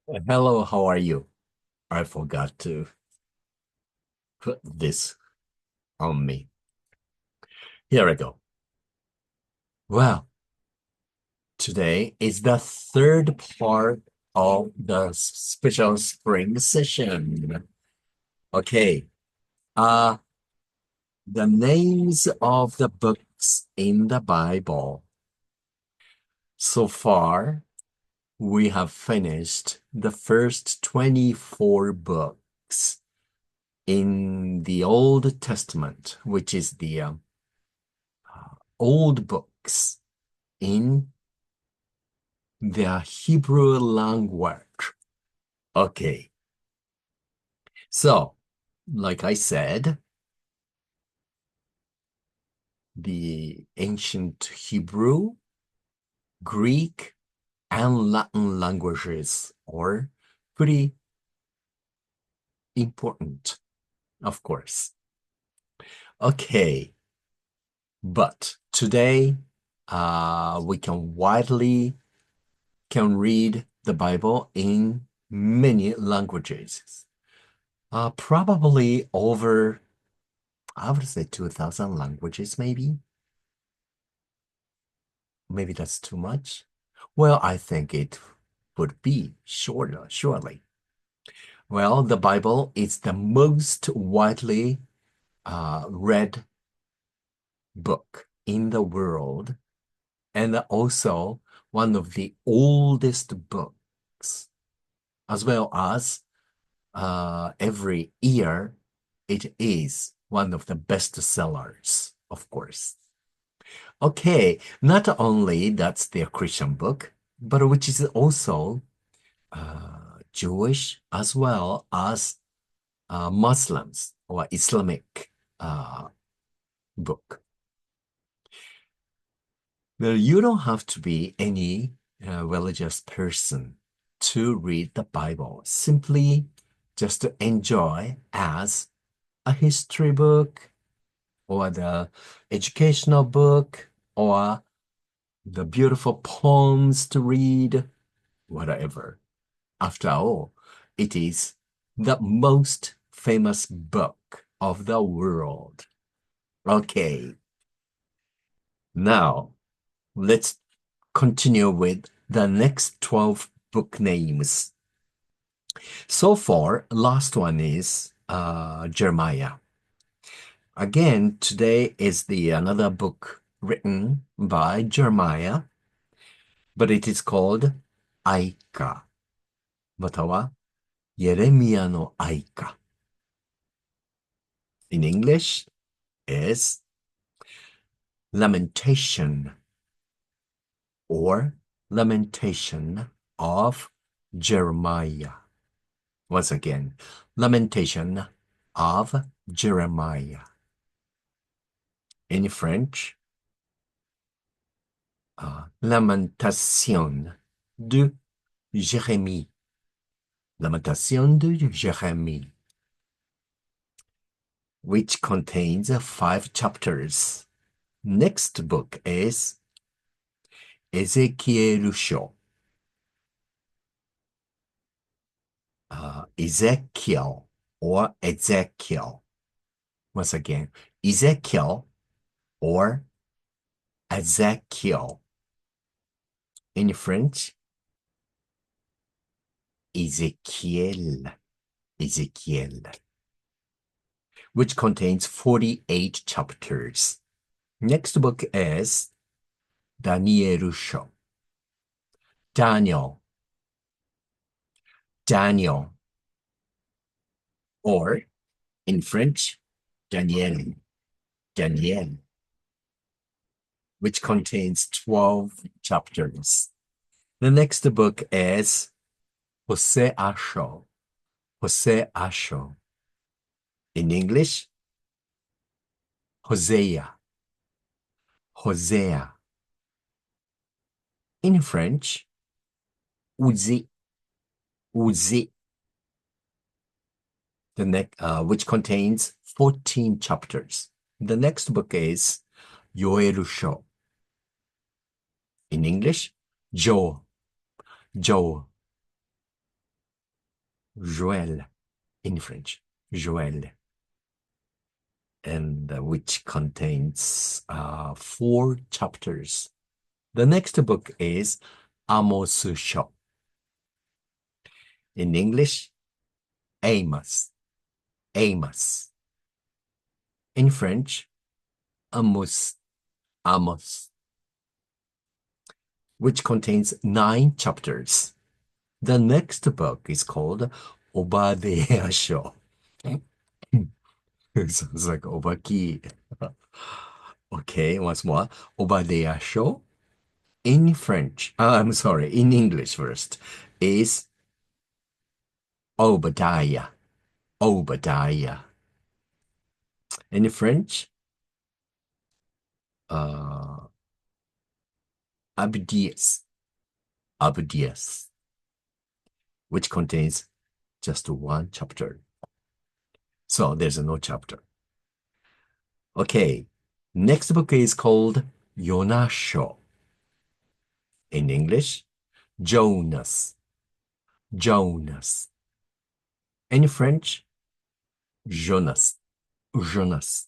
Hello, how are you? I forgot to put this on me. Here I go. Well, today is the third part of the special spring session. Okay. Uh, the names of the books in the Bible. So far, we have finished the first 24 books in the Old Testament, which is the old books in the Hebrew language. Okay. So, like I said, the ancient Hebrew, Greek, and Latin languages are pretty important, of course. Okay. But today, we can read the Bible in many languages. Probably over, I would say 2,000 languages, maybe. Maybe that's too much. Well, I think it would be surely. Well, the Bible is the most widely read book in the world, and also one of the oldest books, as well as every year it is one of the best sellers, of course. Okay, not only that's their Christian book, but which is also Jewish as well as Muslims or Islamic book. Well, you don't have to be any religious person to read the Bible. Simply just to enjoy as a history book or the educational book or the beautiful poems to read, whatever. After all, it is the most famous book of the world. Okay. Now, let's continue with the next 12 book names. So far, last one is Jeremiah. Again, today is the another book written by Jeremiah, but it is called 哀歌、またはエレミアの哀歌。In English is Lamentation or Lamentation of Jeremiah. Once again, Lamentation of Jeremiah. In French, Lamentation de Jérémie. Lamentation de Jérémie, which contains 5 chapters. Next book is エゼキエル書. Ezekiel or Ezekiel. Once again, Ezekiel or Ezekiel. In French, Ezekiel. Ezekiel. Which contains 48 chapters. Next book is Daniel書. Daniel. Daniel. Or in French, Daniel. Daniel. Which contains 12 chapters. The next book is Hosea's Show. Hosea's Show. In English, Hosea. Hosea. In French, Uzi. Uzi. The next, which contains 14 chapters. The next book is Yoel Show. In English, Joel. Joel. Joel in French, Joel, and which contains 4 chapters. The next book is Amos書. In English, Amos, Amos. In French, Amos, Amos, which contains 9 chapters. The next book is called Obadiah書. Sounds like Obaki. Okay, once more. Obadiah書. In French, I'm sorry, in English first, is Obadiah. Obadiah. In French, Abdias. Abdias, which contains just 1 chapter. So there's no chapter. Okay, next book is called Yonah書. In English, Jonas. Jonas. In French, Jonas. Jonas,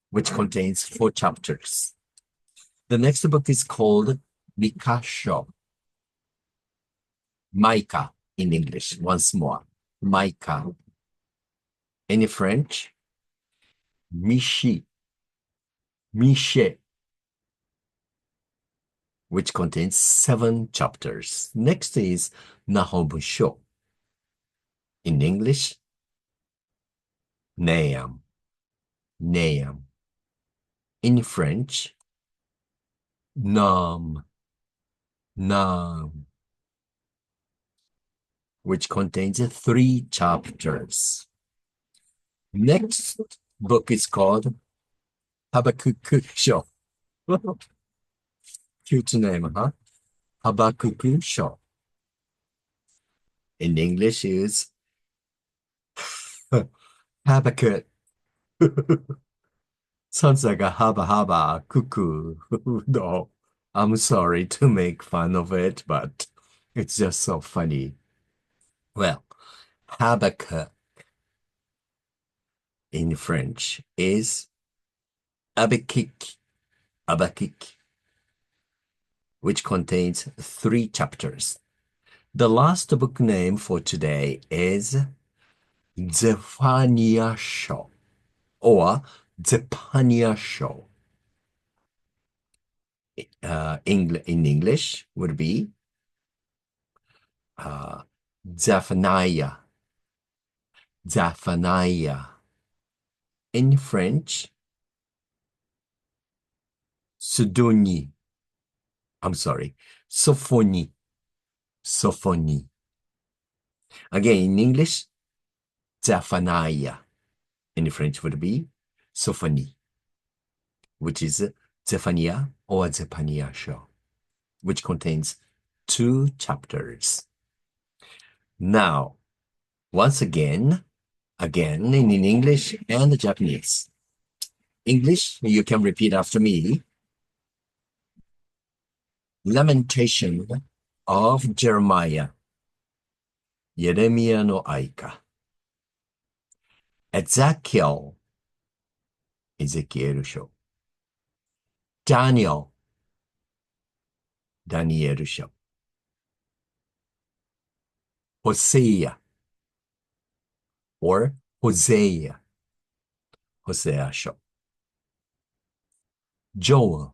which contains 4 chapters. The next book is called Micah書. Micah in English, once more. Micah. In French, Michi. Miche, which contains 7 chapters. Next is Nahum書. In English, Nahum. Nahum. In French, Nam. Nam, which contains 3 chapters. Next book is called Habakkuk書. Cute name, huh? Habakkuk書. In English is Habakkuk. Sounds like a haba cuckoo. No, I'm sorry to make fun of it, but it's just so funny. Well, Habakkuk in French is Habakkuk. Habakkuk, which contains 3 chapters. The last book name for today is Zephania書, or Zepania書. In English would be Zephaniah. Zephaniah. In French, Sophonie. I'm sorry, Sophonie. Sophonie. Again, in English, Zephaniah. In French would be Sophonie, which is Zephaniah or Zepania書, which contains 2 chapters. Now, once again in English and Japanese. English, you can repeat after me. Lamentation of Jeremiah, エレミアの哀歌. Ezekiel, エゼキエル書. Daniel, ダニエル書. Hosea, or Hosea, ホセア書. Joel,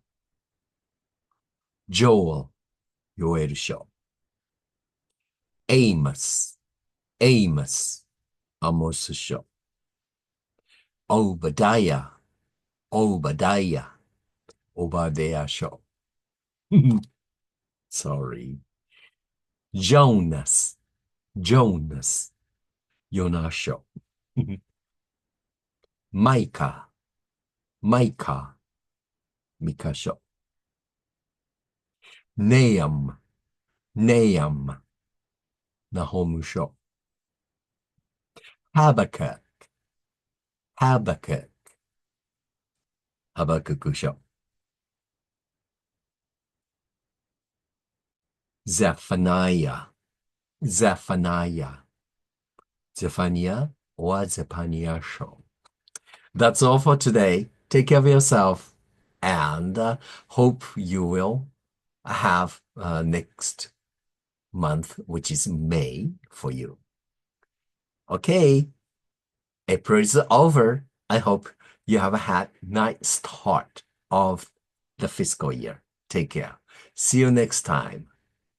Joel, ヨエル書. Amos, Amos, アモス書. Obadiah, Obadiah, オバデア書. Sorry. Jonas, Jonas, ヨナ書. Micah, Micah, ミカ書. Nahum, Nahum, ナホム書. Habakkuk, Habakkuk, ハバクク書. Zephaniah, Zephaniah, ゼファニア or ゼパニア書. That's all for today. Take care of yourself and hope you will have next month, which is May for you. Okay, April is over. I hope you have had nice start of the fiscal year. Take care. See you next time.